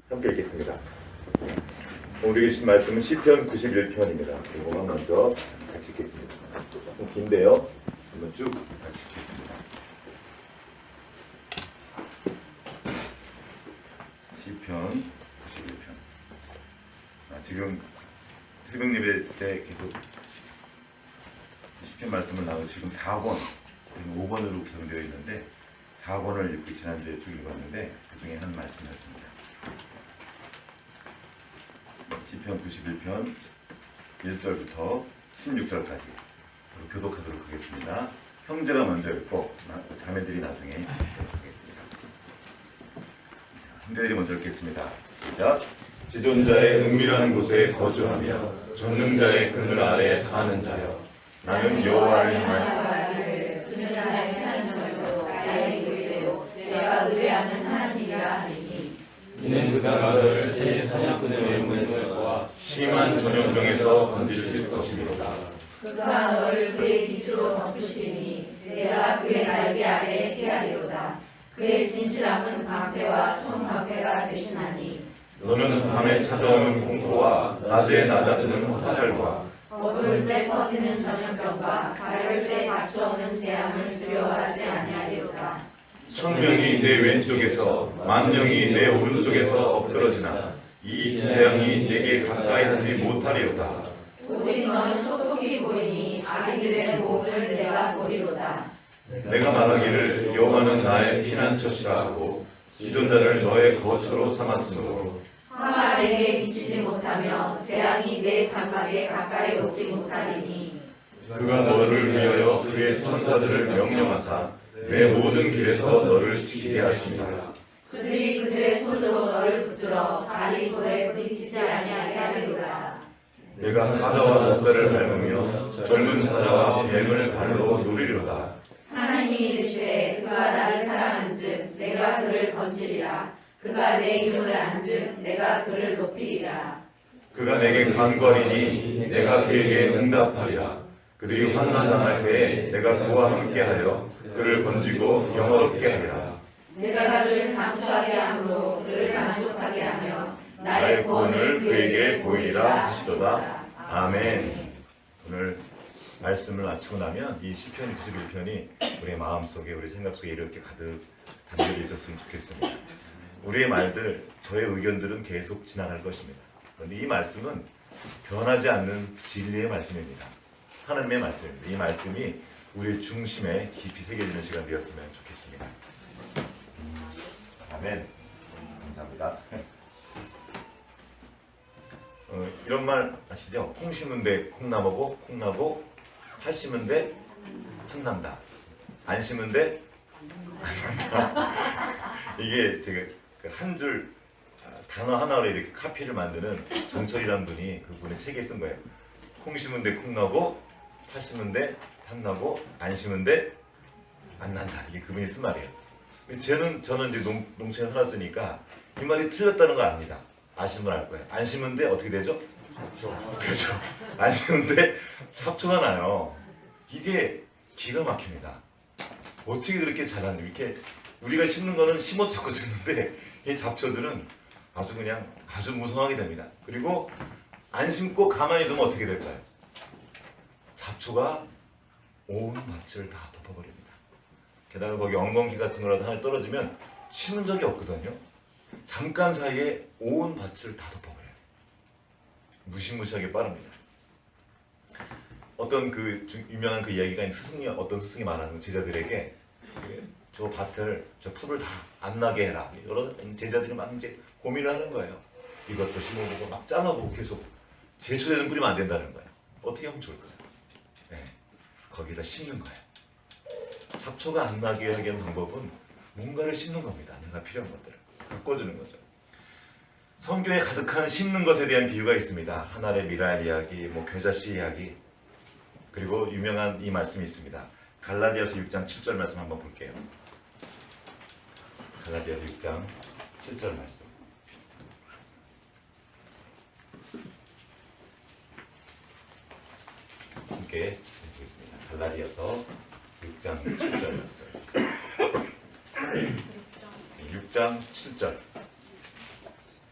함께 읽겠습니다. 오늘 읽으신 말씀은 시편 91편입니다. 이거만 먼저 같이 읽겠습니다. 좀 긴데요. 한번 쭉 같이 읽겠습니다. 시편 91편. 지금 새벽 예배 때 계속 시편 말씀을 나누고 지금 4권, 5권으로 구성되어 있는데 4권을 읽고 지난주에 쭉 읽었는데 그 중에 한 말씀이었습니다. 시편 91편 1절부터 16절까지 교독하도록 하겠습니다. 형제가 먼저 읽고 자매들이 나중에 읽도록 하겠습니다. 형제들이 먼저 읽겠습니다. 시작. 지존자의 은밀한 곳에 거주하며 전능자의 그늘 아래에 사는 자여, 나는 여호와를 향하여 내가 의뢰하는 하나님이라 하리니, 이는 그가 나를 새 사냥꾼의 외모에서와 심한 전염병에서 건지실 것이로다. 그가 너를 그의 깃으로 덮으시니 내가 그의 날개 아래에 피하리로다. 그의 진실함은 방패와 손방패가 되시나니, 너는 밤에 찾아오는 공포와 낮에 낮아드는 화살과 어두울 때 퍼지는 전염병과 가려울 때 닥쳐오는 재앙을 두려워하지 아니하리로다. 천명이 내 왼쪽에서 만명이 내 오른쪽에서 엎드러지나 이 재앙이 내게 가까이 하지 못하리로다. 오직 너는 똑똑히 보리니 아기들의 보험을 내가 보리로다. 내가 말하기를 여호와는 나의 피난처시라 하고 지존자를 너의 거처로 삼았으므로 화가 내게 미치지 못하며 재앙이 내 장막에 가까이 오지 못하리니, 그가 너를 위하여 그의 천사들을 명령하사 내 모든 길에서 너를 지키게 하시니라. 그들이 그들의 손으로 너를 붙들어 발이 돌에 부딪히지 아니하게 하리로다. 내가 사자와 독사를 밟으며 젊은 사자와 뱀을 발로 누리리로다. 하나님이 이르시되 그가 나를 사랑한즉 내가 그를 건지리라. 그가 내 이름을 안즉 내가 그를 높이리라. 그가 내게 간구하리니 내가 그에게 응답하리라. 그들이 환난당할 때에 내가 그와 함께하여 그를 건지고 영화롭게 하리라. 내가 그를 장수하게 함으로 그를 만족하게 하며 나의 구원을 그에게 보이리라 하시도다. 아멘. 오늘 말씀을 마치고 나면 이 시편 91편이 우리의 마음속에, 우리 생각 속에 이렇게 가득 담겨져 있었으면 좋겠습니다. 우리의 말들, 저의 의견들은 계속 지나갈 것입니다. 그런데 이 말씀은 변하지 않는 진리의 말씀입니다. 하나님의 말씀입니다. 이 말씀이 우리의 중심에 깊이 새겨지는 시간 되었으면 좋겠습니다. 아멘. 감사합니다. 이런 말 아시죠? 콩 심은 데 콩나무고, 콩나고, 팥 심은 데 팥난다. 안 심은 데 안 난다. 이게 되게 한 줄 단어 하나로 이렇게 카피를 만드는 정철이라는 분이 그분의 책에 쓴 거예요. 콩 심은 데 콩나고, 팥 심은 데 팥나고, 안 심은 데 안 난다. 이게 그분이 쓴 말이에요. 근데 저는 이제 농촌에 살았으니까 이 말이 틀렸다는 거 압니다. 아시는 분 알 거예요. 안 심은 데 어떻게 되죠? 그렇죠. 안 심은 데 잡초가 나요. 이게 기가 막힙니다. 어떻게 그렇게 자라는지. 이렇게 우리가 심는 거는 심어 자꾸 심는데 이 잡초들은 아주 그냥 아주 무성하게 됩니다. 그리고 안 심고 가만히 두면 어떻게 될까요? 잡초가 온 밭을 다 덮어버립니다. 게다가 거기 엉겅퀴 같은 거라도 하나 떨어지면 심은 적이 없거든요. 잠깐 사이에 온 밭을 다 덮어버려요. 무시무시하게 빠릅니다. 어떤 유명한 이야기가 어떤 스승이 말하는 제자들에게 저 밭을, 저 풀을 다 안 나게 해라. 여러 제자들이 막 이제 고민을 하는 거예요. 이것도 심어보고 막 잘라보고 계속 제초되는 뿌리면 안 된다는 거예요. 어떻게 하면 좋을까요? 네, 거기다 심는 거예요. 잡초가 안 나게 하는 방법은 뭔가를 심는 겁니다. 내가 필요한 것들을 바꿔주는 거죠. 성경에 가득한 심는 것에 대한 비유가 있습니다. 하나의 미랄 이야기, 겨자씨 이야기, 그리고 유명한 이 말씀이 있습니다. 갈라디아서 6장 7절 말씀 한번 볼게요. 갈라디아서 6장 7절 말씀. 함께 보겠습니다. 갈라디아서 6장 7절 말씀. 6장 7절.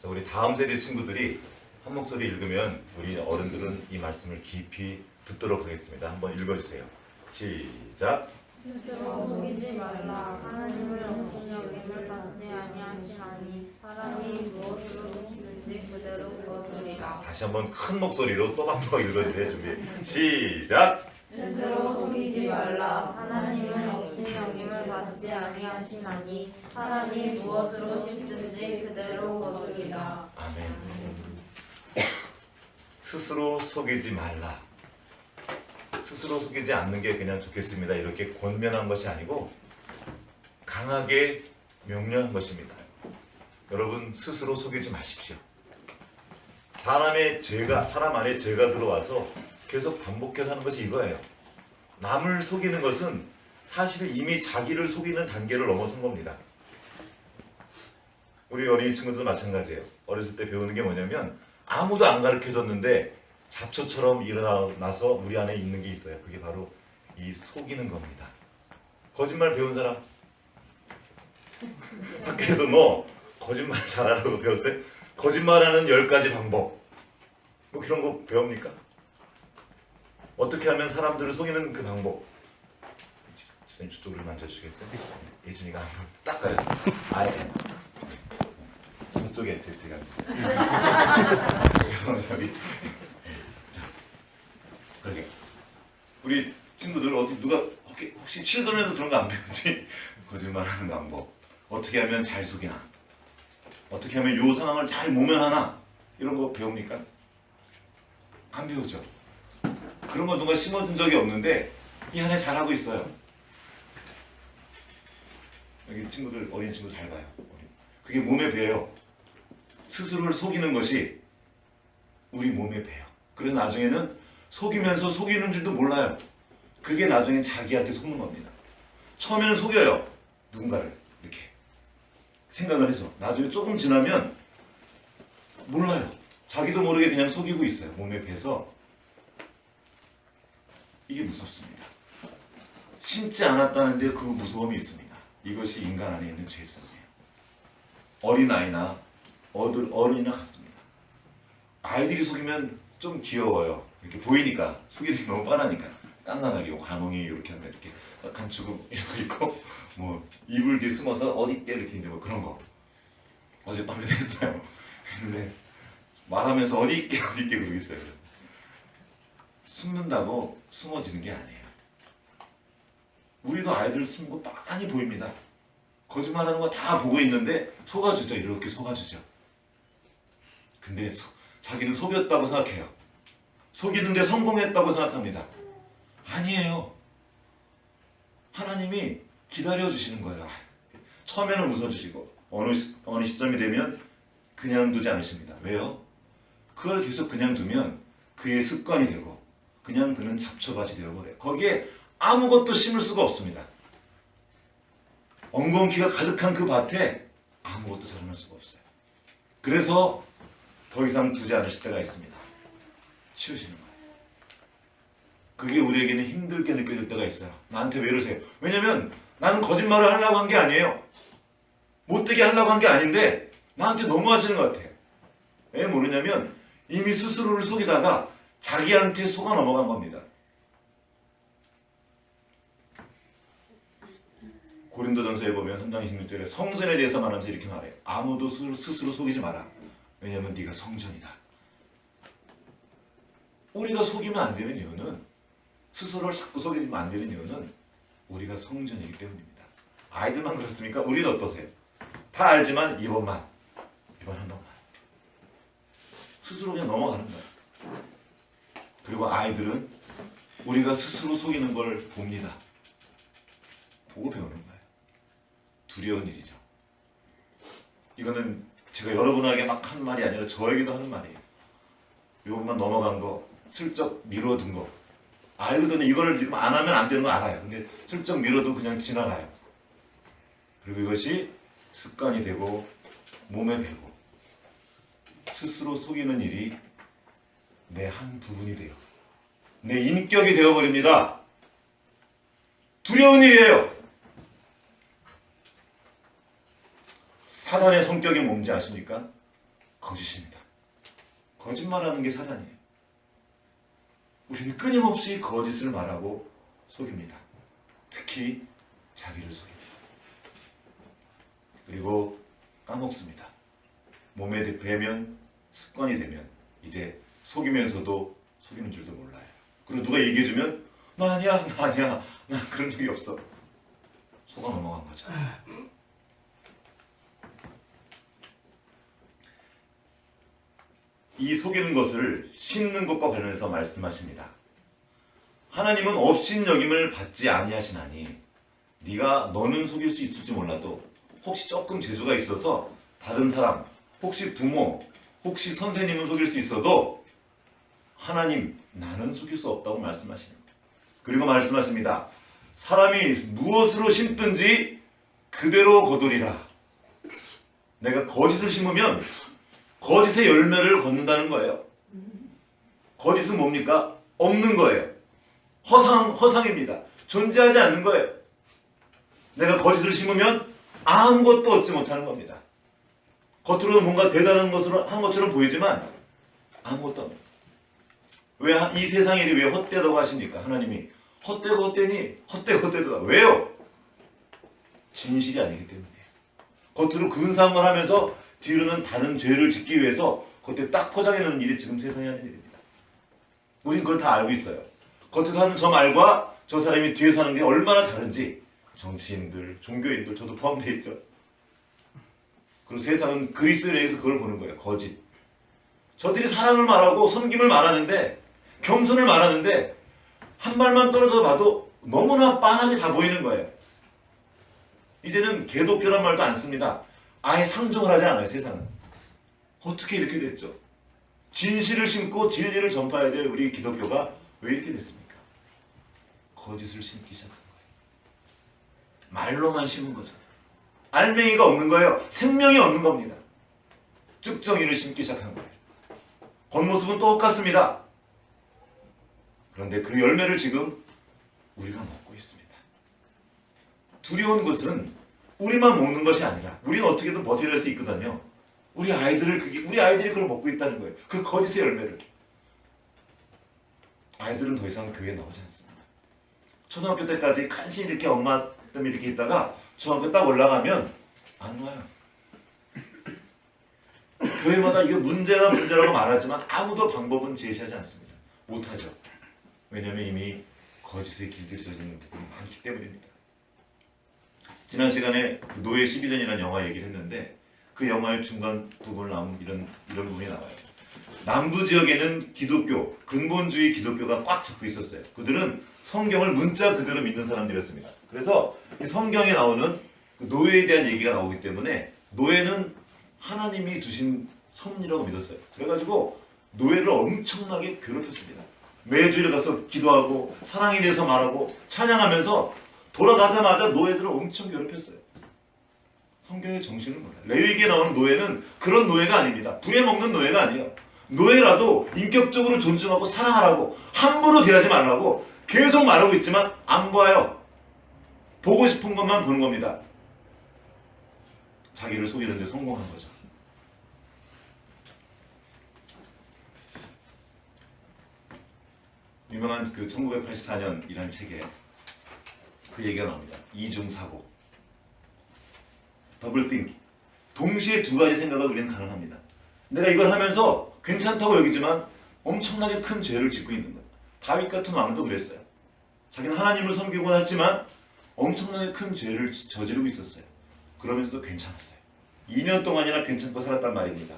자, 우리 다음 세대 친구들이 한 목소리 읽으면 우리 어른들은 이 말씀을 깊이 듣도록 하겠습니다. 한번 읽어주세요. 시작. 스스로 속이지 말라. 하나님을 없인 여김을 받지 아니하시나니 사람이 무엇으로 속이는지 그대로 거두리라. 다시 한번 큰 목소리로 또박또박 읽어주세요. 준비. 시작. 스스로 속이지 말라. 하나님은 없인 여김을 받지 아니하시나니 사람이 무엇으로 심든지 그대로 거두리라. 아멘. 스스로 속이지 말라. 스스로 속이지 않는 게 그냥 좋겠습니다. 이렇게 권면한 것이 아니고 강하게 명령한 것입니다. 여러분 스스로 속이지 마십시오. 사람 안에 죄가 들어와서 계속 반복해서 하는 것이 이거예요. 남을 속이는 것은 사실 이미 자기를 속이는 단계를 넘어선 겁니다. 우리 어린이 친구들도 마찬가지예요. 어렸을 때 배우는 게 뭐냐면 아무도 안 가르쳐줬는데 잡초처럼 일어나서 우리 안에 있는 게 있어요. 그게 바로 이 속이는 겁니다. 거짓말 배운 사람? 학교에서 너 거짓말 잘하라고 배웠어요? 거짓말하는 10가지 방법 뭐 그런 거 배웁니까? 어떻게 하면 사람들을 속이는 그 방법. 선생님 저쪽으로 만져주시겠어요? 예준이가 한번 딱 가렸어요. 아예 저쪽에 제가 죄송합니다. 자, 그러게 우리 친구들 어디 누가 혹시 칠드런에도 그런 거 안 배우지? 거짓말하는 방법. 어떻게 하면 잘 속이나? 어떻게 하면 요 상황을 잘 모면하나? 이런 거 배웁니까? 안 배우죠. 그런 거 누가 심어준 적이 없는데 이 안에 잘하고 있어요. 여기 친구들, 어린 친구 잘 봐요. 그게 몸에 배요. 스스로를 속이는 것이 우리 몸에 배요. 그래서 나중에는 속이면서 속이는 줄도 몰라요. 그게 나중엔 자기한테 속는 겁니다. 처음에는 속여요. 누군가를 이렇게 생각을 해서 나중에 조금 지나면 몰라요. 자기도 모르게 그냥 속이고 있어요. 몸에 배서. 이게 무섭습니다. 심지 않았다는데 그 무서움이 있습니다. 이것이 인간 안에 있는 죄성이에요. 어린아이나 어른이나 같습니다. 아이들이 속이면 좀 귀여워요. 이렇게 보이니까 속이는 게 너무 뻔하니까 깐깐하게 관홍이 이렇게 한다 이렇게 감추고 이러고 있고 뭐 이불 뒤에 숨어서 어디 있게 이렇게 이제 뭐 그런 거 어젯밤에도 했어요. 근데 말하면서 어디 있게 그러고 있어요. 숨는다고 숨어지는 게 아니에요. 우리도 아이들 숨는 거 많이 보입니다. 거짓말하는 거 다 보고 있는데 속아주죠. 이렇게 속아주죠. 근데 자기는 속였다고 생각해요. 속이는데 성공했다고 생각합니다. 아니에요. 하나님이 기다려주시는 거예요. 처음에는 웃어주시고 어느 시점이 되면 그냥 두지 않으십니다. 왜요? 그걸 계속 그냥 두면 그의 습관이 되고 그냥 그는 잡초밭이 되어버려요. 거기에 아무것도 심을 수가 없습니다. 엉겅퀴가 가득한 그 밭에 아무것도 자라날 수가 없어요. 그래서 더 이상 두지 않으실 때가 있습니다. 치우시는 거예요. 그게 우리에게는 힘들게 느껴질 때가 있어요. 나한테 왜 이러세요? 왜냐면 나는 거짓말을 하려고 한 게 아니에요. 못되게 하려고 한 게 아닌데 나한테 너무 하시는 것 같아요. 왜 모르냐면 이미 스스로를 속이다가 자기한테 속아 넘어간 겁니다. 고린도전서에 보면 3장 26절에 성전에 대해서 말하면서 이렇게 말해요. 아무도 스스로 속이지 마라. 왜냐하면 네가 성전이다. 우리가 속이면 안 되는 이유는 스스로를 자꾸 속이면 안 되는 이유는 우리가 성전이기 때문입니다. 아이들만 그렇습니까? 우리도 어떠세요? 다 알지만 이번 한 번만 스스로 그냥 넘어가는 거예요. 그리고 아이들은 우리가 스스로 속이는 걸 봅니다. 보고 배우는 거예요. 두려운 일이죠. 이거는 제가 여러분에게 막 하는 말이 아니라 저에게도 하는 말이에요. 요것만 넘어간 거, 슬쩍 미뤄둔 거 알거든요. 이거를 지금 안 하면 안 되는 거 알아요. 근데 슬쩍 미뤄도 그냥 지나가요. 그리고 이것이 습관이 되고 몸에 배고 스스로 속이는 일이 내 한 부분이 돼요. 내 인격이 되어버립니다. 두려운 일이에요. 사단의 성격이 뭔지 아십니까? 거짓입니다. 거짓말하는 게 사단이에요. 우리는 끊임없이 거짓을 말하고 속입니다. 특히 자기를 속입니다. 그리고 까먹습니다. 몸에 배면 습관이 되면 이제 속이면서도 속이는 줄도 몰라요. 그리고 누가 얘기해주면 나 아니야, 나 아니야, 나 그런 적이 없어. 속아 넘어간 거죠. 이 속이는 것을 심는 것과 관련해서 말씀하십니다. 하나님은 업신 여김을 받지 아니하시나니 너는 속일 수 있을지 몰라도 혹시 조금 재주가 있어서 다른 사람, 혹시 부모, 혹시 선생님은 속일 수 있어도 하나님 나는 속일 수 없다고 말씀하시는 거예요. 그리고 말씀하십니다. 사람이 무엇으로 심든지 그대로 거두리라. 내가 거짓을 심으면 거짓의 열매를 거둔다는 거예요. 거짓은 뭡니까? 없는 거예요. 허상입니다. 존재하지 않는 거예요. 내가 거짓을 심으면 아무것도 얻지 못하는 겁니다. 겉으로는 뭔가 대단한 것으로 한 것처럼 보이지만 아무것도 없는 거예요. 왜 이 세상 일이 왜 헛되다고 하십니까? 하나님이 헛되고 헛되니 헛되고 헛되다. 왜요? 진실이 아니기 때문이에요. 겉으로 근사한 걸 하면서 뒤로는 다른 죄를 짓기 위해서 겉에 딱 포장해놓는 일이 지금 세상에 하는 일입니다. 우린 그걸 다 알고 있어요. 겉에서 하는 저 말과 저 사람이 뒤에서 하는 게 얼마나 다른지 정치인들, 종교인들 저도 포함되어 있죠. 그리고 세상은 그리스도에 의해서 그걸 보는 거예요. 거짓. 저들이 사랑을 말하고 섬김을 말하는데 겸손을 말하는데 한 발만 떨어져 봐도 너무나 빤하게 다 보이는 거예요. 이제는 개독교란 말도 안 씁니다. 아예 상종을 하지 않아요. 세상은. 어떻게 이렇게 됐죠? 진실을 심고 진리를 전파해야 될 우리 기독교가 왜 이렇게 됐습니까? 거짓을 심기 시작한 거예요. 말로만 심은 거죠. 알맹이가 없는 거예요. 생명이 없는 겁니다. 쭉정이를 심기 시작한 거예요. 겉모습은 똑같습니다. 그런데 그 열매를 지금 우리가 먹고 있습니다. 두려운 것은 우리만 먹는 것이 아니라 우리는 어떻게든 버텨낼 수 있거든요. 우리 아이들이 그걸 먹고 있다는 거예요. 그 거짓의 열매를. 아이들은 더 이상 교회에 나오지 않습니다. 초등학교 때까지 간신히 이렇게 엄마 때문에 이렇게 있다가 중학교 딱 올라가면 안 와요. 교회마다 이거 문제라고 말하지만 아무도 방법은 제시하지 않습니다. 못하죠. 왜냐하면 이미 거짓의 길들이 져있는 부분이 많기 때문입니다. 지난 시간에 그 노예 12전이라는 영화 얘기를 했는데 그 영화의 중간 부분을 나온 이런 부분이 나와요. 남부 지역에는 기독교, 근본주의 기독교가 꽉 잡고 있었어요. 그들은 성경을 문자 그대로 믿는 사람들이었습니다. 그래서 이 성경에 나오는 그 노예에 대한 얘기가 나오기 때문에 노예는 하나님이 주신 선이라고 믿었어요. 그래가지고 노예를 엄청나게 괴롭혔습니다. 매주일 가서 기도하고 사랑에 대해서 말하고 찬양하면서 돌아가자마자 노예들을 엄청 괴롭혔어요. 성경의 정신을 몰라요. 레위기에 나오는 노예는 그런 노예가 아닙니다. 부려먹는 노예가 아니에요. 노예라도 인격적으로 존중하고 사랑하라고 함부로 대하지 말라고 계속 말하고 있지만 안 봐요. 보고 싶은 것만 보는 겁니다. 자기를 속이는 데 성공한 거죠. 유명한 그 1984년이라는 책에 그 얘기가 나옵니다. 이중사고. 더블 띵킹. 동시에 두 가지 생각을 우리는 가능합니다. 내가 이걸 하면서 괜찮다고 여기지만 엄청나게 큰 죄를 짓고 있는 거예요. 다윗 같은 왕도 그랬어요. 자기는 하나님을 섬기곤 했지만 엄청나게 큰 죄를 저지르고 있었어요. 그러면서도 괜찮았어요. 2년 동안이나 괜찮고 살았단 말입니다.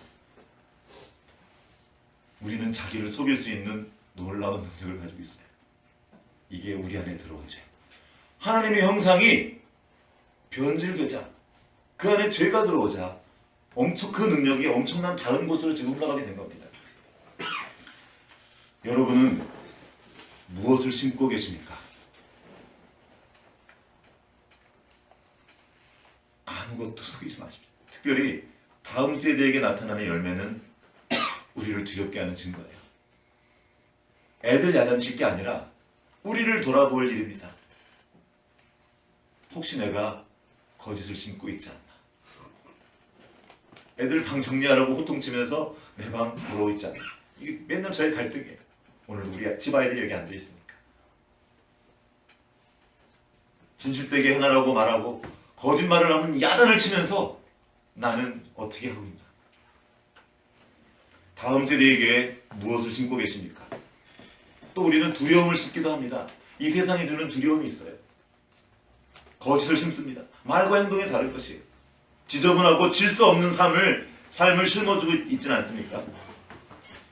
우리는 자기를 속일 수 있는 놀라운 능력을 가지고 있어요. 이게 우리 안에 들어온 죄. 하나님의 형상이 변질되자 그 안에 죄가 들어오자 그 능력이 엄청난 다른 곳으로 지금 올라가게 된 겁니다. 여러분은 무엇을 심고 계십니까? 아무것도 속이지 마십시오. 특별히 다음 세대에게 나타나는 열매는 우리를 두렵게 하는 증거예요. 애들 야단칠 게 아니라 우리를 돌아볼 일입니다. 혹시 내가 거짓을 심고 있지 않나? 애들 방 정리하라고 호통치면서 내 방 부러워 있잖아. 이게 맨날 저희 갈등이에요. 오늘 우리 집 아이들이 여기 앉아 있으니까. 진실되게 행하라고 말하고 거짓말을 하면 야단을 치면서 나는 어떻게 하고 있나? 다음 세대에게 무엇을 심고 계십니까? 또 우리는 두려움을 심기도 합니다. 이 세상이 주는 두려움이 있어요. 거짓을 심습니다. 말과 행동이 다를 것이에요. 지저분하고 질서 없는 삶을 심어주고 있지는 않습니까?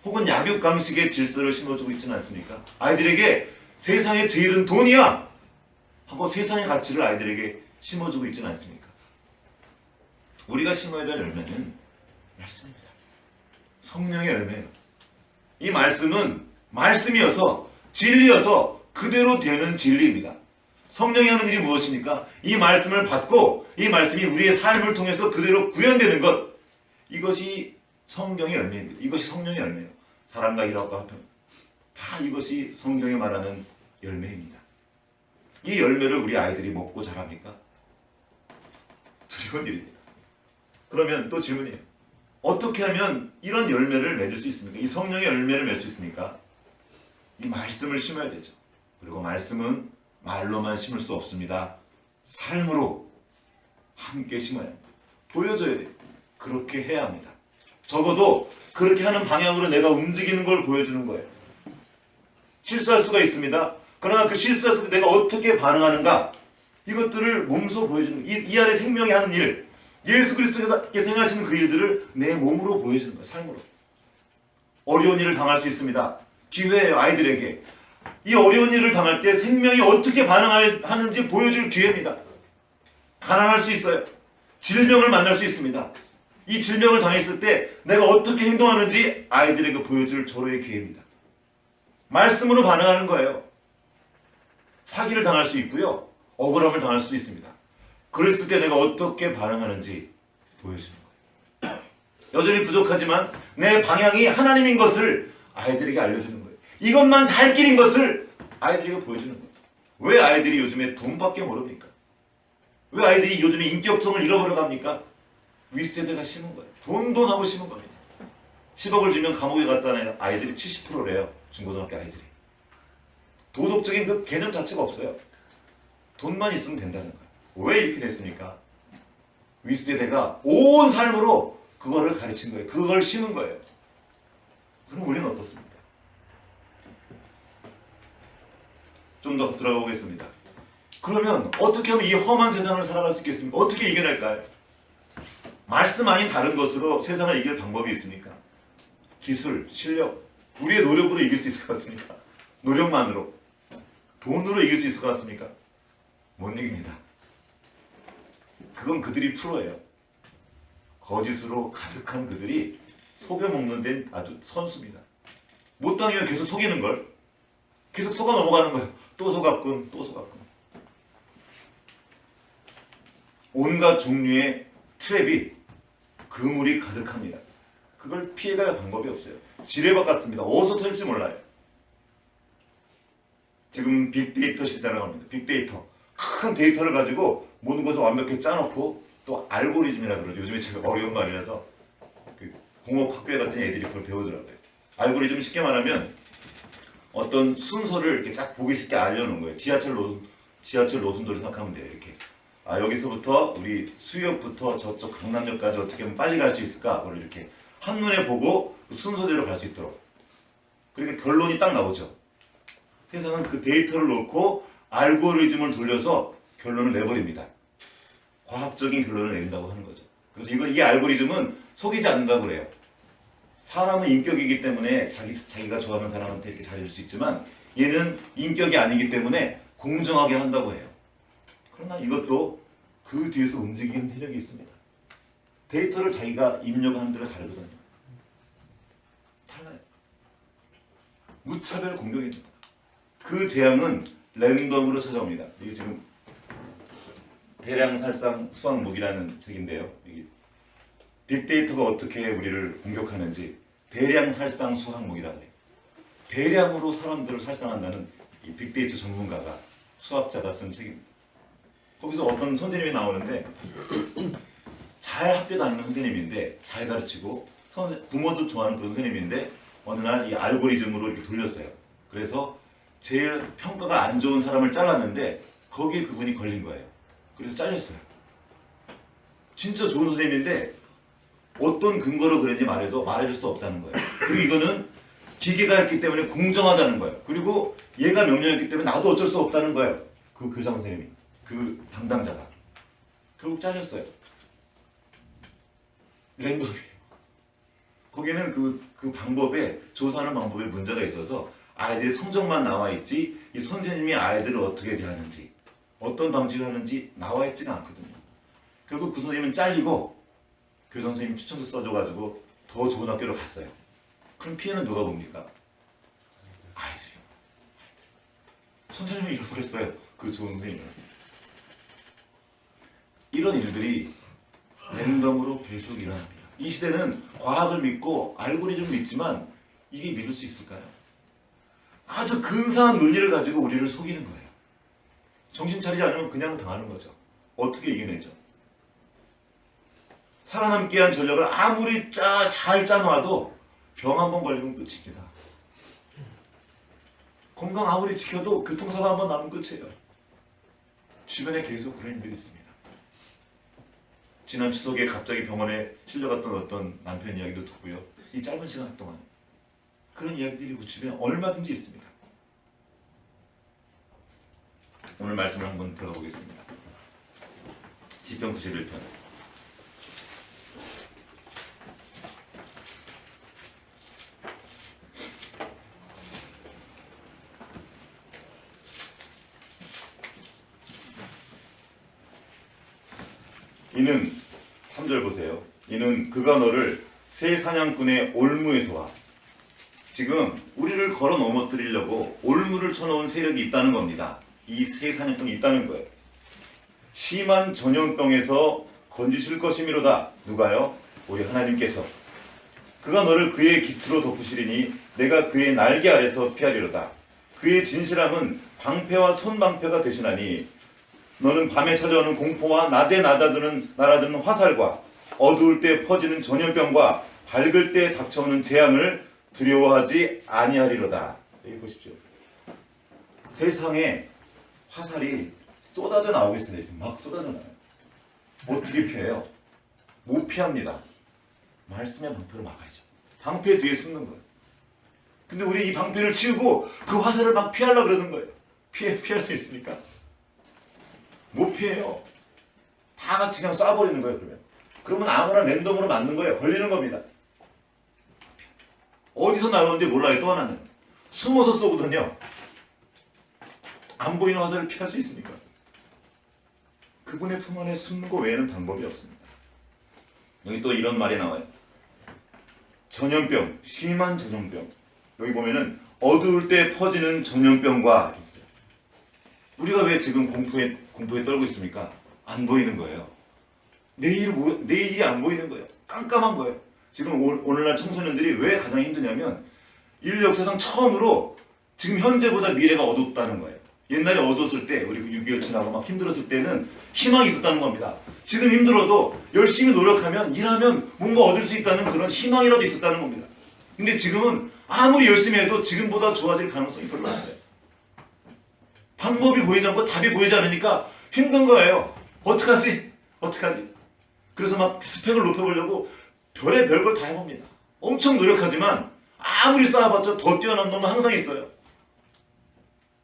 혹은 약육강식의 질서를 심어주고 있지는 않습니까? 아이들에게 세상의 제일은 돈이야! 하고 세상의 가치를 아이들에게 심어주고 있지는 않습니까? 우리가 심어야 될 열매는 말씀입니다. 성령의 열매예요. 이 말씀은 말씀이어서 진리여서 그대로 되는 진리입니다. 성령이 하는 일이 무엇입니까? 이 말씀을 받고 이 말씀이 우리의 삶을 통해서 그대로 구현되는 것. 이것이 성경의 열매입니다. 이것이 성령의 열매예요. 사랑과 희락과 화평. 다 이것이 성경이 말하는 열매입니다. 이 열매를 우리 아이들이 먹고 자랍니까? 두려운 일입니다. 그러면 또 질문이에요. 어떻게 하면 이런 열매를 맺을 수 있습니까? 이 성령의 열매를 맺을 수 있습니까? 이 말씀을 심어야 되죠. 그리고 말씀은 말로만 심을 수 없습니다. 삶으로 함께 심어야 합니다. 보여줘야 돼요. 그렇게 해야 합니다. 적어도 그렇게 하는 방향으로 내가 움직이는 걸 보여주는 거예요. 실수할 수가 있습니다. 그러나 그 실수할 때 내가 어떻게 반응하는가, 이것들을 몸소 보여주는 거예요. 이 안에 생명이 하는 일, 예수 그리스도께서 행하시는 그 일들을 내 몸으로 보여주는 거예요. 삶으로. 어려운 일을 당할 수 있습니다. 기회예요. 아이들에게. 이 어려운 일을 당할 때 생명이 어떻게 반응하는지 보여줄 기회입니다. 가난할 수 있어요. 질병을 만날 수 있습니다. 이 질병을 당했을 때 내가 어떻게 행동하는지 아이들에게 보여줄 절호의 기회입니다. 말씀으로 반응하는 거예요. 사기를 당할 수 있고요. 억울함을 당할 수도 있습니다. 그랬을 때 내가 어떻게 반응하는지 보여주는 거예요. 여전히 부족하지만 내 방향이 하나님인 것을 아이들에게 알려주는 거예요. 이것만 살 길인 것을 아이들에게 보여주는 거예요. 왜 아이들이 요즘에 돈밖에 모릅니까? 왜 아이들이 요즘에 인격성을 잃어버려 갑니까? 윗세대가 심은 거예요. 돈 하고 심은 겁니다. 10억을 주면 감옥에 갔다는 아이들이 70%래요. 중고등학교 아이들이. 도덕적인 그 개념 자체가 없어요. 돈만 있으면 된다는 거예요. 왜 이렇게 됐습니까? 윗세대가 온 삶으로 그거를 가르친 거예요. 그걸 심은 거예요. 그럼 우리는 어떻습니까? 좀 더 들어가 보겠습니다. 그러면 어떻게 하면 이 험한 세상을 살아갈 수 있겠습니까? 어떻게 이겨낼까요? 말씀 아닌 다른 것으로 세상을 이길 방법이 있습니까? 기술, 실력, 우리의 노력으로 이길 수 있을 것 같습니까? 노력만으로, 돈으로 이길 수 있을 것 같습니까? 못 이깁니다. 그건 그들이 프로예요. 거짓으로 가득한 그들이 속여먹는 데는 아주 선수입니다. 못 당해요. 계속 속이는 걸. 계속 속아 넘어가는 거예요. 또 속았군, 또 속았군. 온갖 종류의 트랩이, 그물이 가득합니다. 그걸 피해갈 방법이 없어요. 지뢰밭 같습니다. 어디서 터질지 몰라요. 지금 빅데이터 시대라고 합니다. 빅데이터. 큰 데이터를 가지고 모든 것을 완벽히 짜놓고, 또 알고리즘이라 그러죠. 요즘에 제가 어려운 말이라서 그 공업학교에 갔더니 애들이 그걸 배우더라고요. 알고리즘 쉽게 말하면 어떤 순서를 이렇게 쫙 보기 쉽게 알려놓은 거예요. 지하철 노선도를 생각하면 돼요. 이렇게. 여기서부터 우리 수역부터 저쪽 강남역까지 어떻게 하면 빨리 갈 수 있을까? 그걸 이렇게 한눈에 보고 그 순서대로 갈 수 있도록. 그러니까 결론이 딱 나오죠. 세상은 그 데이터를 놓고 알고리즘을 돌려서 결론을 내버립니다. 과학적인 결론을 내린다고 하는 거죠. 그래서 이 알고리즘은 속이지 않는다고 그래요. 사람은 인격이기 때문에 자기가 좋아하는 사람한테 이렇게 잘해줄 수 있지만 얘는 인격이 아니기 때문에 공정하게 한다고 해요. 그러나 이것도 그 뒤에서 움직이는 세력이 있습니다. 데이터를 자기가 입력하는 대로 다르거든요. 달라요. 무차별 공격입니다. 그 재앙은 랜덤으로 찾아옵니다. 이게 지금 대량살상 수학무기라는 책인데요. 빅데이터가 어떻게 우리를 공격하는지 대량살상 수학무기라고 해요. 대량으로 사람들을 살상한다는 이 빅데이터 전문가가, 수학자가 쓴 책입니다. 거기서 어떤 선생님이 나오는데 잘 학교 다니는 선생님인데 잘 가르치고 부모도 좋아하는 그런 선생님인데 어느 날 이 알고리즘으로 이렇게 돌렸어요. 그래서 제일 평가가 안 좋은 사람을 잘랐는데 거기에 그분이 걸린 거예요. 그래서 잘렸어요. 진짜 좋은 선생님인데 어떤 근거로 그랬는지 말해줄 수 없다는 거예요. 그리고 이거는 기계가 했기 때문에 공정하다는 거예요. 그리고 얘가 명령했기 때문에 나도 어쩔 수 없다는 거예요. 그 교장 선생님이, 그 담당자가. 결국 잘렸어요. 랜덤이에요. 거기는 그 방법에, 조사하는 방법에 문제가 있어서 아이들의 성적만 나와 있지 이 선생님이 아이들을 어떻게 대하는지 어떤 방식을 하는지 나와 있지가 않거든요. 결국 그 선생님은 잘리고 교장 선생님이 추천서 써줘가지고 더 좋은 학교로 갔어요. 그럼 피해는 누가 봅니까? 아이들이요. 선생님이 잃어버렸어요. 그 좋은 선생님을. 이런 일들이 랜덤으로 계속 일어납니다. 이 시대는 과학을 믿고 알고리즘을 믿지만 이게 믿을 수 있을까요? 아주 근사한 논리를 가지고 우리를 속이는 거예요. 정신 차리지 않으면 그냥 당하는 거죠. 어떻게 이겨내죠? 살아남기 위한 전략을 아무리 잘 짜놔도 병 한 번 걸리면 끝입니다. 건강 아무리 지켜도 교통사고 한 번 나면 끝이에요. 주변에 계속 그런 일들이 있습니다. 지난 추석에 갑자기 병원에 실려갔던 어떤 남편 이야기도 듣고요. 이 짧은 시간 동안 그런 이야기들이 우리 주변에 얼마든지 있습니다. 오늘 말씀을 한번 들어가 보겠습니다. 시편 91편. 이는 3절 보세요. 이는 그가 너를 새 사냥꾼의 올무에서 지금 우리를 걸어 넘어뜨리려고 올무를 쳐놓은 세력이 있다는 겁니다. 이 새 사냥꾼이 있다는 거예요. 심한 전염병에서 건지실 것이미로다. 누가요? 우리 하나님께서. 그가 너를 그의 깃으로 덮으시리니 내가 그의 날개 아래서 피하리로다. 그의 진실함은 방패와 손방패가 되시나니 너는 밤에 찾아오는 공포와 낮에 날아드는 화살과 어두울 때 퍼지는 전염병과 밝을 때 닥쳐오는 재앙을 두려워하지 아니하리로다. 여기 보십시오. 세상에 화살이 쏟아져 나오겠습니다. 막 쏟아져 나와요. 어떻게 피해요? 못 피합니다. 말씀의 방패로 막아야죠. 방패 뒤에 숨는 거예요. 근데 우리 이 방패를 치우고 그 화살을 막 피하려고 그러는 거예요. 피할 수 있습니까? 못 피해요. 다 같이 그냥 쏴버리는 거예요. 그러면 아무나 랜덤으로 맞는 거예요. 걸리는 겁니다. 어디서 날오는지 몰라요. 또 하나는 숨어서 쏘거든요. 안 보이는 화살을 피할 수 있습니까? 그분의 품 안에 숨는 거 외에는 방법이 없습니다. 여기 또 이런 말이 나와요. 전염병, 심한 전염병. 여기 보면은 어두울 때 퍼지는 전염병과 있어요. 우리가 왜 지금 공포에 떨고 있습니까? 안 보이는 거예요. 내일이 안 보이는 거예요. 깜깜한 거예요. 지금 오늘날 청소년들이 왜 가장 힘드냐면 인류 역사상 처음으로 지금 현재보다 미래가 어둡다는 거예요. 옛날에 어두웠을 때 우리 6.25 지나고 막 힘들었을 때는 희망이 있었다는 겁니다. 지금 힘들어도 열심히 노력하면 일하면 뭔가 얻을 수 있다는 그런 희망이라도 있었다는 겁니다. 근데 지금은 아무리 열심히 해도 지금보다 좋아질 가능성이 별로 없어요. 방법이 보이지 않고 답이 보이지 않으니까 힘든 거예요. 어떡하지? 그래서 막 스펙을 높여보려고 별의 별걸 다 해봅니다. 엄청 노력하지만 아무리 쌓아봤자 더 뛰어난 놈은 항상 있어요.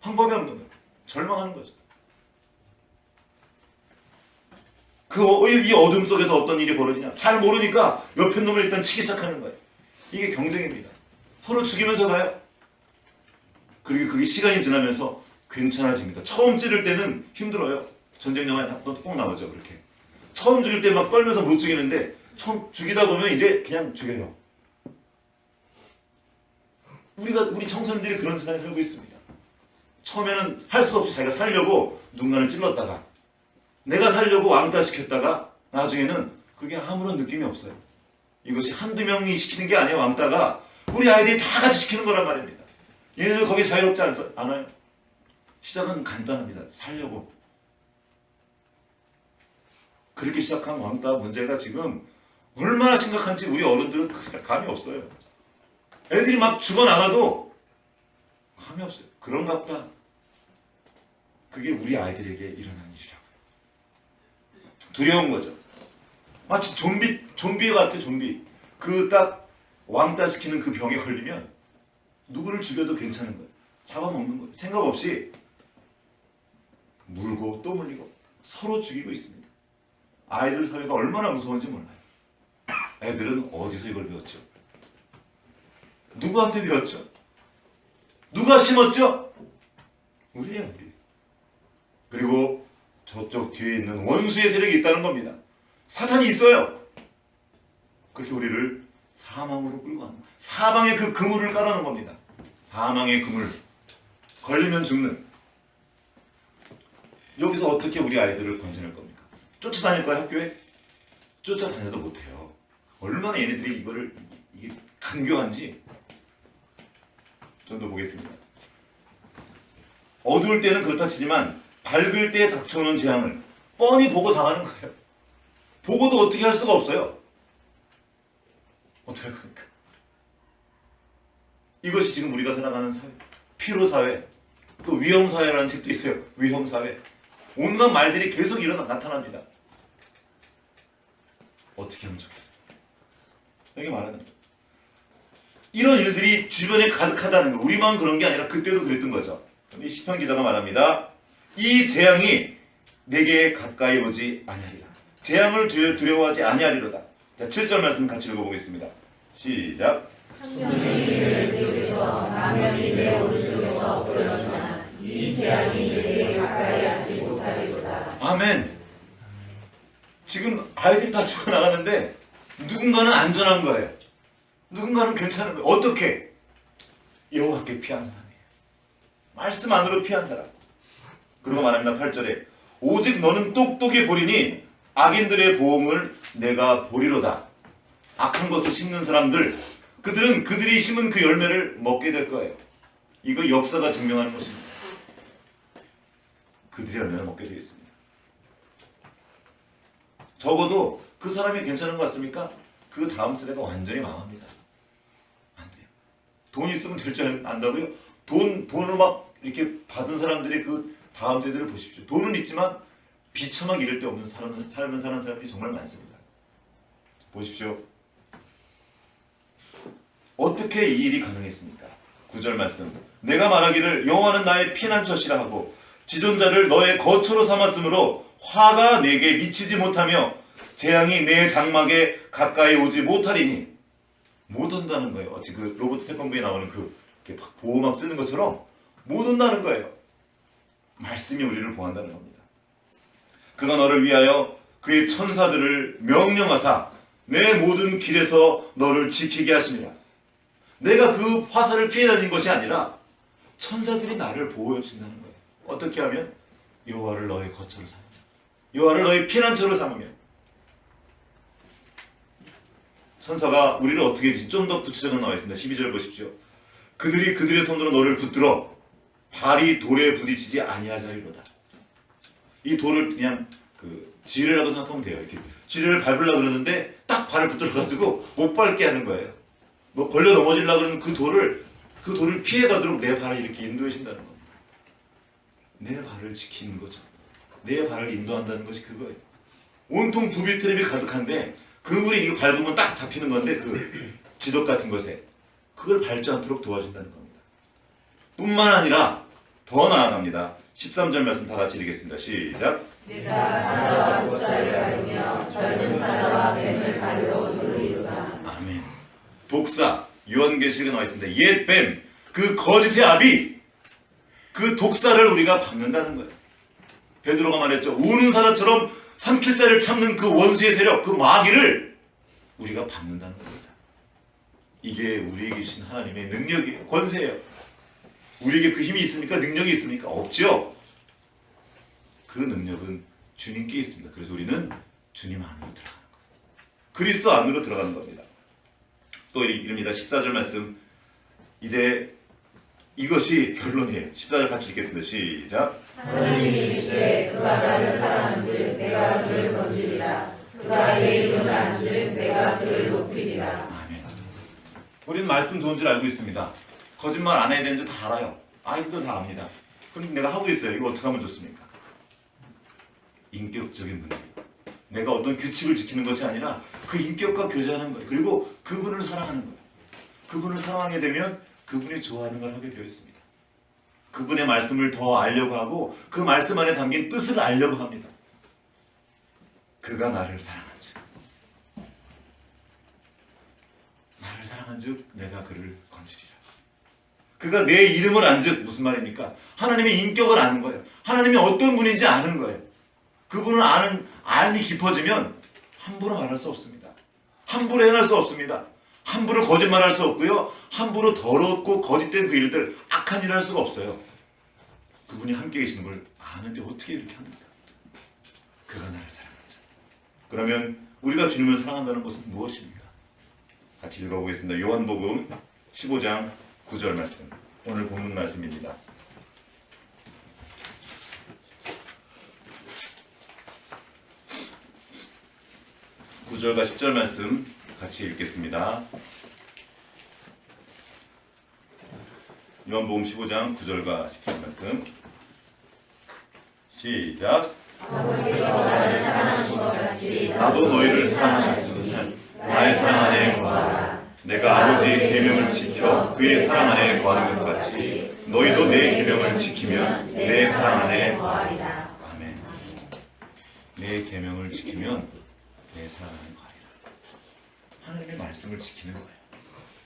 방법이 없는 거예요. 절망하는 거죠. 이 어둠 속에서 어떤 일이 벌어지냐. 잘 모르니까 옆에 놈을 일단 치기 시작하는 거예요. 이게 경쟁입니다. 서로 죽이면서 가요. 그리고 그게 시간이 지나면서 괜찮아집니다. 처음 찌를 때는 힘들어요. 전쟁 영화에 꼭 나오죠. 그렇게. 처음 죽일 때 막 떨면서 못 죽이는데 처음 죽이다 보면 이제 그냥 죽여요. 우리 청소년들이 그런 세상에 살고 있습니다. 처음에는 할 수 없이 자기가 살려고 누군가를 찔렀다가 내가 살려고 왕따 시켰다가 나중에는 그게 아무런 느낌이 없어요. 이것이 한두 명이 시키는 게 아니에요. 왕따가 우리 아이들이 다 같이 시키는 거란 말입니다. 얘네들 거기 자유롭지 않아요. 시작은 간단합니다. 살려고. 그렇게 시작한 왕따 문제가 지금 얼마나 심각한지 우리 어른들은 감이 없어요. 애들이 막 죽어나가도 감이 없어요. 그런가 보다. 그게 우리 아이들에게 일어나는 일이라고. 두려운 거죠. 마치 좀비 같아, 좀비. 그 딱 왕따 시키는 그 병에 걸리면 누구를 죽여도 괜찮은 거예요. 잡아먹는 거예요. 생각 없이 물고 또 물리고 서로 죽이고 있습니다. 아이들 사회가 얼마나 무서운지 몰라요. 애들은 어디서 이걸 배웠죠? 누구한테 배웠죠? 누가 심었죠? 우리예요, 우리. 그리고 저쪽 뒤에 있는 원수의 세력이 있다는 겁니다. 사탄이 있어요. 그렇게 우리를 사망으로 끌고 가는 거예요. 사망의 그 그물을 깔아놓은 겁니다. 사망의 그물. 걸리면 죽는. 여기서 어떻게 우리 아이들을 건져낼 겁니까? 쫓아다닐까요, 학교에? 쫓아다녀도 못해요. 얼마나 얘네들이 이거를 이게 간교한지. 좀 더 보겠습니다. 어두울 때는 그렇다 치지만 밝을 때 닥쳐오는 재앙을 뻔히 보고 당하는 거예요. 보고도 어떻게 할 수가 없어요. 어떻게 할 겁니까? 이것이 지금 우리가 살아가는 사회, 피로사회, 또 위험사회라는 책도 있어요. 위험사회. 온갖 말들이 계속 나타납니다. 어떻게 하면 좋겠어요? 여기 말하는 거예요. 이런 일들이 주변에 가득하다는 거. 우리만 그런 게 아니라 그때도 그랬던 거죠. 이 시편 기자가 말합니다. 이 재앙이 내게 가까이 오지 아니하리라. 재앙을 두려워하지 아니하리로다. 자, 7절 말씀 같이 읽어보겠습니다. 시작. 천년이 내 왼쪽에서 나면이 내 오른쪽에서 보여지나 이 재앙이 내게 가까이 하지 못하리로다. 아멘. 지금 아이들이 다 죽어나가는데 누군가는 안전한 거예요. 누군가는 괜찮은 거예요. 어떻게? 여호와께 피한 사람이에요. 말씀 안으로 피한 사람. 그리고 말합니다. 8절에 오직 너는 똑똑히 보리니 악인들의 보응을 내가 보리로다. 악한 것을 심는 사람들, 그들은 그들이 심은 그 열매를 먹게 될 거예요. 이거 역사가 증명하는 것입니다. 그들의 열매를 먹게 되겠습니다. 적어도 그 사람이 괜찮은 것 같습니까? 그 다음 세대가 완전히 망합니다. 안 돼요. 돈 있으면 될 줄 안다고요? 돈을 막 이렇게 받은 사람들의 그 다음 세대를 보십시오. 돈은 있지만 비참하게 이럴 데 없는 삶을 사는 사람들이 정말 많습니다. 보십시오. 어떻게 이 일이 가능했습니까? 9절 말씀. 내가 말하기를 여호와는 나의 피난처시라 하고 지존자를 너의 거처로 삼았으므로 화가 내게 미치지 못하며 재앙이 내 장막에 가까이 오지 못하리니. 못 온다는 거예요. 어찌 그 로버트 태권브에 나오는 그 보호막 쓰는 것처럼 못 온다는 거예요. 말씀이 우리를 보호한다는 겁니다. 그가 너를 위하여 그의 천사들을 명령하사 내 모든 길에서 너를 지키게 하심이라. 내가 그 화살을 피해 다니는 것이 아니라 천사들이 나를 보호해 준다는 거예요. 어떻게 하면? 여호와를 너의 거처로 삼으며, 여호와를 너의 피난처로 삼으며. 천사가 우리를 어떻게 해주지? 좀 더 구체적으로 나와 있습니다. 12절 보십시오. 그들이 그들의 손으로 너를 붙들어 발이 돌에 부딪히지 아니하게 하리로다. 이 돌을 그냥 그 지뢰라고 생각하면 돼요. 이렇게 지뢰를 밟으려고 그러는데 딱 발을 붙들어가지고 못 밟게 하는 거예요. 뭐 걸려 넘어지려고 그러는 그 돌을 피해가도록 내 발을 이렇게 인도해 준다는 겁니다. 내 발을 지키는 거죠. 내 발을 인도한다는 것이 그거예요. 온통 부비트랩이 가득한데 그물이 이거 밟으면 딱 잡히는 건데 그 지덕 같은 것에 그걸 밟지 않도록 도와준다는 겁니다. 뿐만 아니라 더 나아갑니다. 13절 말씀 다 같이 읽겠습니다. 시작. 내가 사자와 독사를 가르며 젊은 사자와 뱀을 발로 누르리로다. 아멘. 독사, 요한계시록에 나와 있습니다. 옛 뱀, 그 거짓의 아비, 그 독사를 우리가 밟는다는 거예요. 베드로가 말했죠. 우는 사자처럼 삼킬 자를 참는 그 원수의 세력, 그 마귀를 우리가 밟는다는 겁니다. 이게 우리에게 주신 하나님의 능력이에요. 권세예요. 우리에게 그 힘이 있습니까? 능력이 있습니까? 없죠. 그 능력은 주님께 있습니다. 그래서 우리는 주님 안으로 들어가는 거예요. 그리스도 안으로 들어가는 겁니다. 또 이릅니다. 14절 말씀. 이제 이것이 결론이에요. 14절 같이 읽겠습니다. 시작. 하나님이 이르시되 그가 나를 사랑한즉 내가 그를 건지리라. 그가 내 이름을 안즉 내가 그를 높이리라. 아멘. 우리는 말씀 좋은 줄 알고 있습니다. 거짓말 안 해야 되는지 다 알아요. 아이들도 다 압니다. 그럼 내가 하고 있어요. 이거 어떻게 하면 좋습니까? 인격적인 문제. 내가 어떤 규칙을 지키는 것이 아니라 그 인격과 교제하는 거예요. 그리고 그분을 사랑하는 거예요. 그분을 사랑하게 되면 그분이 좋아하는 걸 하게 되어 있습니다. 그분의 말씀을 더 알려고 하고 그 말씀 안에 담긴 뜻을 알려고 합니다. 그가 나를 사랑한즉 나를 사랑한즉 내가 그를 건지리라. 그가 내 이름을 안즉 무슨 말입니까? 하나님의 인격을 아는 거예요. 하나님이 어떤 분인지 아는 거예요. 그분을 알이 깊어지면 함부로 말할 수 없습니다. 함부로 행할 수 없습니다. 함부로 거짓말할 수 없고요. 함부로 더럽고 거짓된 그 일들, 악한 일을 할 수가 없어요. 그분이 함께 계시는 걸 아는데 어떻게 이렇게 합니까? 그가 나를 사랑하죠. 그러면 우리가 주님을 사랑한다는 것은 무엇입니까? 같이 읽어보겠습니다. 요한복음 15장 9절 말씀. 오늘 본문 말씀입니다. (9절과 10절) 말씀 같이 읽겠습니다. 요한복음 15장 9절과 10절 말씀 시작. 나도 너희를 사랑하셨으면 나의 사랑 안에 거하라. 내가 아버지의 계명을 지켜 그의 사랑 안에 거하는 것 같이 너희도 내 계명을 지키면 내 사랑 안에 거하리라. 아멘. 내 계명을 지키면 내 사랑 안에 거하리라. 하나님의 말씀을 지키는 거예요.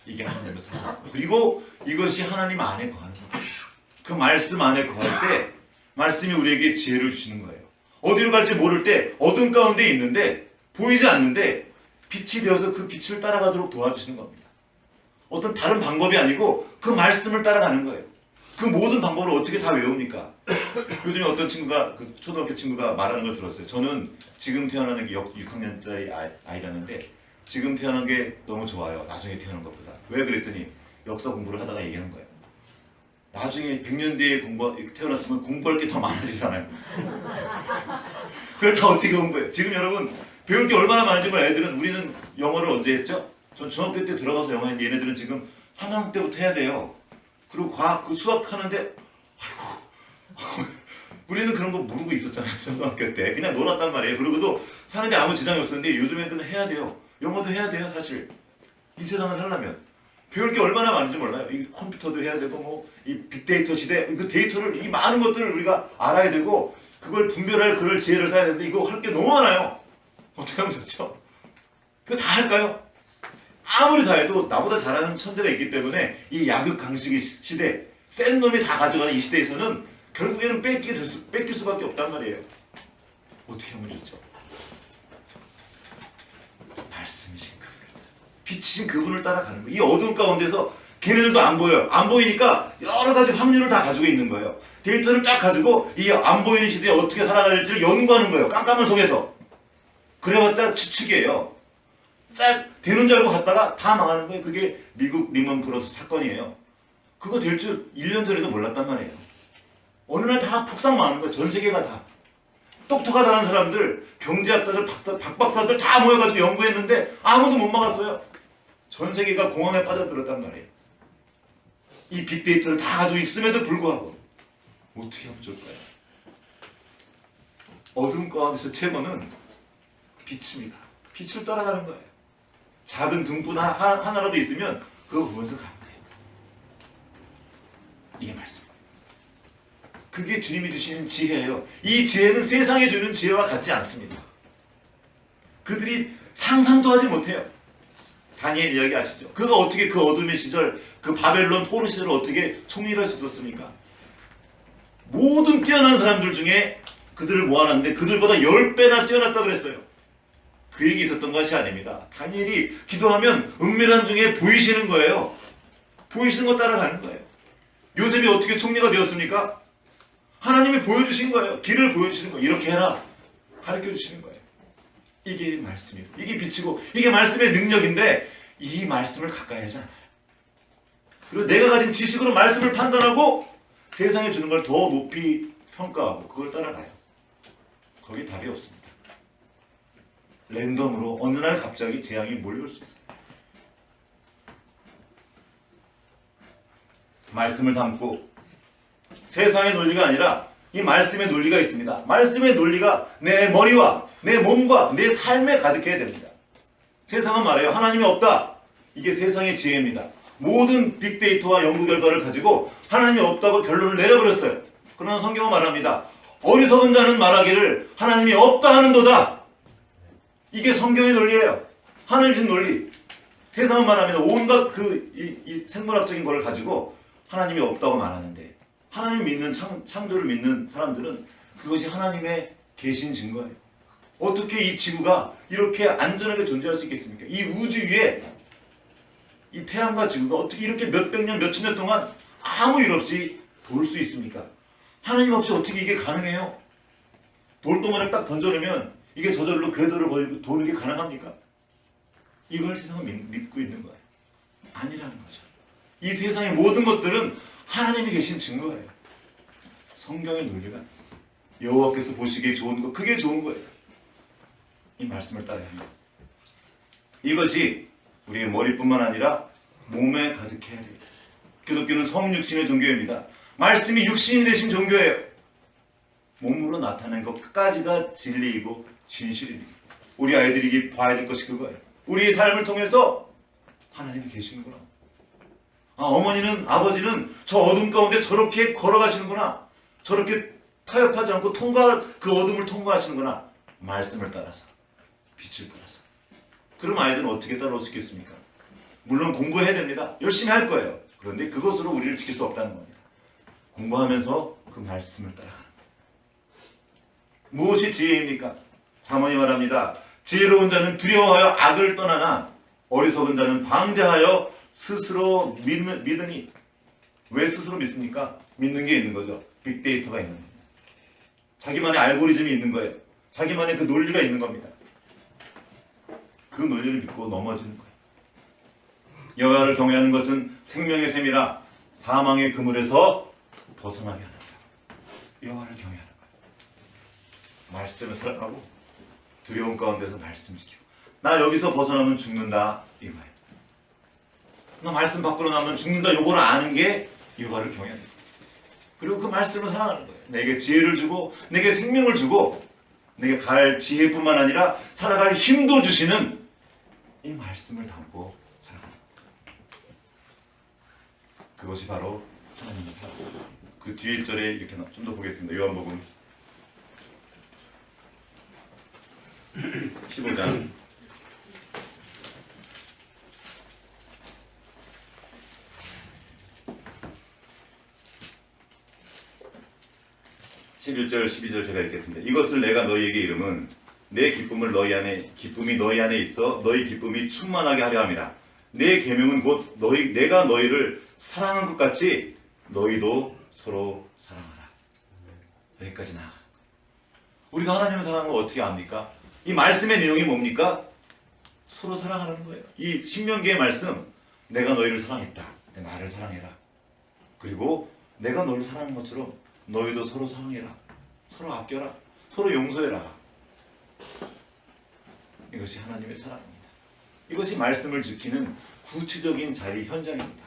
이게 하나님의 사랑. 그리고 이것이 하나님 안에 거하는 거예요. 그 말씀 안에 거할 때 말씀이 우리에게 지혜를 주시는 거예요. 어디로 갈지 모를 때 어둠 가운데 있는데 보이지 않는데 빛이 되어서 그 빛을 따라가도록 도와주시는 겁니다. 어떤 다른 방법이 아니고 그 말씀을 따라가는 거예요. 그 모든 방법을 어떻게 다 외웁니까? 요즘에 어떤 친구가, 그 초등학교 친구가 말하는 걸 들었어요. 저는 지금 태어나는 게 6학년짜리 아이라는데 지금 태어난 게 너무 좋아요. 나중에 태어난 것보다. 왜 그랬더니 역사 공부를 하다가 얘기하는 거예요. 나중에 100년 뒤에 태어났으면 공부할 게 더 많아지잖아요. 그걸 다 어떻게 공부해요? 지금 여러분 배울 게 얼마나 많은지 몰라요. 애들은 우리는 영어를 언제 했죠? 전 중학교 때 들어가서 영어 했는데 얘네들은 지금 3학년 때부터 해야 돼요. 그리고 과학, 수학 하는데 아이고 우리는 그런 거 모르고 있었잖아요. 초등학교 때 그냥 놀았단 말이에요. 그리고도 사는데 아무 지장이 없었는데 요즘 애들은 해야 돼요. 영어도 해야 돼요. 사실 이 세상을 살려면 배울 게 얼마나 많은지 몰라요. 이 컴퓨터도 해야 되고 뭐 이 빅데이터 시대 그 데이터를 이 많은 것들을 우리가 알아야 되고 그걸 분별할 그럴 지혜를 써야 되는데 이거 할 게 너무 많아요. 어떻게 하면 좋죠? 그거 다 할까요? 아무리 다 해도 나보다 잘하는 천재가 있기 때문에 이 약육강식의 시대 센 놈이 다 가져가는 이 시대에서는 결국에는 뺏길 수밖에 없단 말이에요. 어떻게 하면 좋죠? 말씀이신 그분, 빛이신 그분을 따라가는 거예요. 이 어두운 가운데서 걔네들도 안 보여요. 안 보이니까 여러 가지 확률을 다 가지고 있는 거예요. 데이터를 딱 가지고 이 안 보이는 시대에 어떻게 살아갈지를 연구하는 거예요. 깜깜을 속에서. 그래봤자 추측이에요. 되는 줄 알고 갔다가 다 망하는 거예요. 그게 미국 리먼 브러스 사건이에요. 그거 될 줄 1년 전에도 몰랐단 말이에요. 어느 날 다 폭삭 망하는 거예요. 전 세계가 다. 똑똑하다는 사람들, 경제학자들, 박박사들 다 모여가지고 연구했는데 아무도 못 막았어요. 전 세계가 공황에 빠져들었단 말이에요. 이 빅데이터를 다 가지고 있음에도 불구하고 어떻게 하면 좋을까요? 어둠 가운데서 최고는 빛입니다. 빛을 따라가는 거예요. 작은 등불 하나라도 있으면 그거 보면서 가면 돼요. 이게 말씀입니다. 그게 주님이 주시는 지혜예요. 이 지혜는 세상에 주는 지혜와 같지 않습니다. 그들이 상상도 하지 못해요. 다니엘 이야기 아시죠? 그가 어떻게 그 어둠의 시절, 그 바벨론 포로 시절을 어떻게 총리할 수 있었습니까? 모든 뛰어난 사람들 중에 그들을 모아놨는데 그들보다 10배나 뛰어났다고 그랬어요. 그 얘기 있었던 것이 아닙니다. 다니엘이 기도하면 은밀한 중에 보이시는 거예요. 보이시는 거 따라가는 거예요. 요셉이 어떻게 총리가 되었습니까? 하나님이 보여주신 거예요. 길을 보여주시는 거예요. 이렇게 해라. 가르쳐 주시는 거예요. 이게 말씀이고 이게 빛이고 이게 말씀의 능력인데 이 말씀을 가까이 하지 않아요. 그리고 내가 가진 지식으로 말씀을 판단하고 세상에 주는 걸 더 높이 평가하고 그걸 따라가요. 거기 답이 없습니다. 랜덤으로 어느 날 갑자기 재앙이 몰려올 수 있어요. 말씀을 담고 세상의 논리가 아니라 이 말씀의 논리가 있습니다. 말씀의 논리가 내 머리와 내 몸과 내 삶에 가득해야 됩니다. 세상은 말해요. 하나님이 없다. 이게 세상의 지혜입니다. 모든 빅데이터와 연구 결과를 가지고 하나님이 없다고 결론을 내려버렸어요. 그러나 성경은 말합니다. 어리석은 자는 말하기를 하나님이 없다 하는도다. 이게 성경의 논리예요. 하나님의 준 논리. 세상은 말합니다. 온갖 이 생물학적인 것을 가지고 하나님이 없다고 말하는데 하나님 믿는 창조를 믿는 사람들은 그것이 하나님의 계신 증거예요. 어떻게 이 지구가 이렇게 안전하게 존재할 수 있겠습니까? 이 우주 위에 이 태양과 지구가 어떻게 이렇게 몇백 년, 몇천 년 동안 아무 일 없이 돌 수 있습니까? 하나님 없이 어떻게 이게 가능해요? 돌덩어리를 딱 던져놓으면 이게 저절로 궤도를 버리고 도는 게 가능합니까? 이걸 세상은 믿고 있는 거예요. 아니라는 거죠. 이 세상의 모든 것들은 하나님이 계신 증거예요. 성경의 논리가 여호와께서 보시기에 좋은 것, 그게 좋은 거예요. 이 말씀을 따라야 합니다. 이것이 우리의 머리뿐만 아니라 몸에 가득해야 돼요. 기독교는 성육신의 종교입니다. 말씀이 육신이 되신 종교예요. 몸으로 나타낸 것까지가 진리이고 진실입니다. 우리 아이들이 봐야 될 것이 그거예요. 우리의 삶을 통해서 하나님이 계시는구나. 어머니는, 아버지는 저 어둠 가운데 저렇게 걸어가시는구나. 저렇게 타협하지 않고 그 어둠을 통과하시는구나. 말씀을 따라서, 빛을 따라서. 그럼 아이들은 어떻게 따라올 수 있겠습니까? 물론 공부해야 됩니다. 열심히 할 거예요. 그런데 그것으로 우리를 지킬 수 없다는 겁니다. 공부하면서 그 말씀을 따라가는 거예요. 무엇이 지혜입니까? 잠언이 말합니다. 지혜로운 자는 두려워하여 악을 떠나나 어리석은 자는 방제하여 스스로 믿으니. 왜 스스로 믿습니까? 믿는 게 있는 거죠. 빅데이터가 있는 겁니다. 자기만의 알고리즘이 있는 거예요. 자기만의 그 논리가 있는 겁니다. 그 논리를 믿고 넘어지는 거예요. 여호와를 경외하는 것은 생명의 샘이라 사망의 그물에서 벗어나게 하는 거예요. 여호와를 경외하는 거예요. 말씀을 살아가고 두려움 가운데서 말씀 지키고 나 여기서 벗어나면 죽는다 이거예요. 나 말씀 밖으로 나면 죽는다 요거를 아는 게 여호와를 경외하는 거예요. 그리고 그 말씀을 사랑하는 거예요. 내게 지혜를 주고 내게 생명을 주고 내게 갈 지혜뿐만 아니라 살아갈 힘도 주시는 이 말씀을 담고 살아가는 거예요. 그것이 바로 하나님의 사랑. 그 뒤에 절에 이렇게 좀 더 보겠습니다. 요한복음 15장 11절 12절 제가 읽겠습니다. 이것을 내가 너희에게 이름은 내 기쁨이 너희 안에 있어 너희 기쁨이 충만하게 하려 함이라. 내 계명은 곧 내가 너희를 사랑한 것 같이 너희도 서로 사랑하라. 여기까지 나아가. 우리가 하나님을 사랑하는 걸 어떻게 압니까? 이 말씀의 내용이 뭡니까? 서로 사랑하는 거예요. 이 신명기의 말씀, 내가 너희를 사랑했다. 나를 사랑해라. 그리고 내가 너를 사랑하는 것처럼 너희도 서로 사랑해라. 서로 아껴라. 서로 용서해라. 이것이 하나님의 사랑입니다. 이것이 말씀을 지키는 구체적인 자리 현장입니다.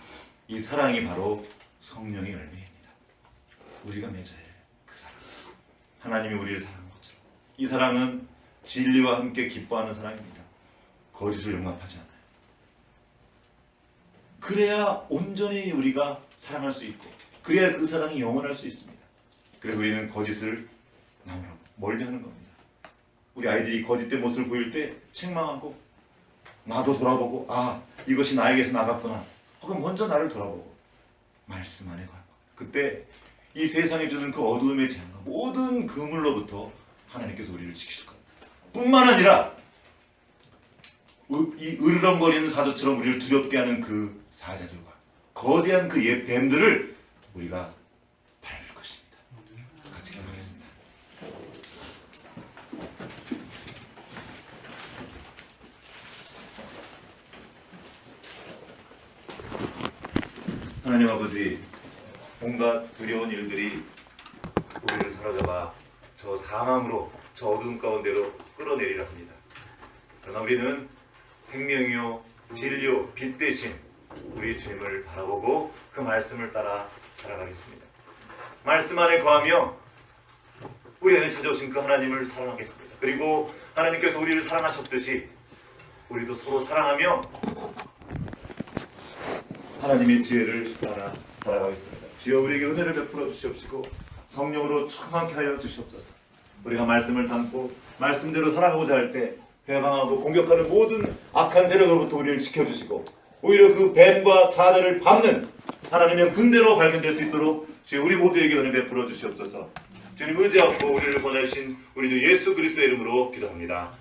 이 사랑이 바로 성령의 열매입니다. 우리가 맺어야 할 그 사랑. 하나님이 우리를 사랑한 것처럼. 이 사랑은 진리와 함께 기뻐하는 사랑입니다. 거짓을 용납하지 않아요. 그래야 온전히 우리가 사랑할 수 있고 그래야 그 사랑이 영원할 수 있습니다. 그래서 우리는 거짓을 멀리하는 겁니다. 우리 아이들이 거짓된 모습을 보일 때 책망하고 나도 돌아보고 이것이 나에게서 나갔구나. 혹은 먼저 나를 돌아보고 말씀 안에 가는 겁니다. 그때 이 세상에 주는 그 어두움의 재앙과 모든 그물로부터 하나님께서 우리를 지키실 겁니다. 뿐만 아니라 이 으르렁거리는 사자처럼 우리를 두렵게 하는 그 사자들과 거대한 그 옛 뱀들을 우리가 밟을 것입니다. 같이 기도하겠습니다. 하나님 아버지, 온갖 두려운 일들이 우리를 사로잡아 저 사망으로, 저 어두운 가운데로 끌어내리라 합니다. 그러나 우리는 생명이요 진리요 빛 대신 우리 주님을 바라보고 그 말씀을 따라 살아가겠습니다. 말씀 안에 거하며 우리 안에 찾아오신 그 하나님을 사랑하겠습니다. 그리고 하나님께서 우리를 사랑하셨듯이 우리도 서로 사랑하며 하나님의 지혜를 따라 살아가겠습니다. 주여 우리에게 은혜를 베풀어 주시옵시고 성령으로 충만케 하여 주시옵소서. 우리가 말씀을 담고 말씀대로 살아가고자 할 때 배방하고 공격하는 모든 악한 세력으로부터 우리를 지켜주시고 오히려 그 뱀과 사자를 밟는 하나님의 군대로 발견될 수 있도록 주여 우리 모두에게 은혜 베풀어 주시옵소서. 주님 의지하고 우리를 보내신 우리 주 예수 그리스도의 이름으로 기도합니다.